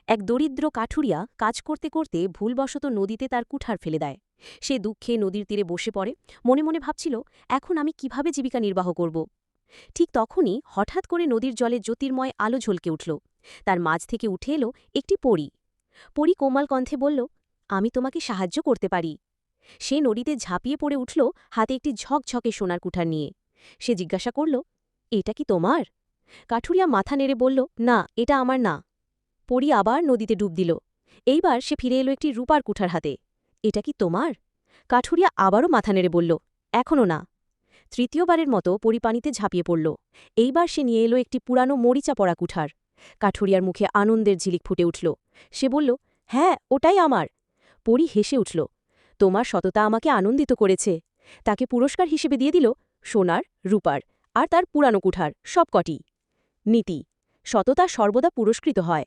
এক দরিদ্র কাঠুরিয়া কাজ করতে করতে ভুলবশত নদীতে তার কুঠার ফেলে দেয়। সে দুঃখে নদীর তীরে বসে পড়ে, মনে মনে ভাবছিল, এখন আমি কিভাবে জীবিকা নির্বাহ করব। ঠিক তখনই হঠাৎ করে নদীর জলে জ্যোতির্ময় আলো ঝলকে উঠল। তার মাঝ থেকে উঠে এলো একটি পরী। পরী কোমল কণ্ঠে বলল, আমি তোমাকে সাহায্য করতে পারি। সে নদীতে ঝাঁপিয়ে পড়ে উঠল, হাতে একটি ঝকঝকে সোনার কুঠার নিয়ে। সে জিজ্ঞাসা করল, এটা কি তোমার? কাঠুরিয়া মাথা নেড়ে বলল, না, এটা আমার না। পরী আবার নদীতে ডুব দিল। এইবার সে ফিরে এলো একটি রূপার কুঠার হাতে। এটা কি তোমার? কাঠুরিয়া আবারও মাথা নেড়ে বলল, এখনও না। তৃতীয়বারের মতো পরী পানিতে ঝাঁপিয়ে পড়ল। এইবার সে নিয়ে এলো একটি পুরানো মরিচা পড়া কুঠার। কাঠুরিয়ার মুখে আনন্দের ঝিলিক ফুটে উঠল। সে বলল, হ্যাঁ, ওটাই আমার। পরী হেসে উঠল, তোমার সততা আমাকে আনন্দিত করেছে। তাকে পুরস্কার হিসেবে দিয়ে দিল সোনার, রূপার আর তার পুরানো কুঠার সবকটি। নীতি: সততা সর্বদা পুরস্কৃত হয়।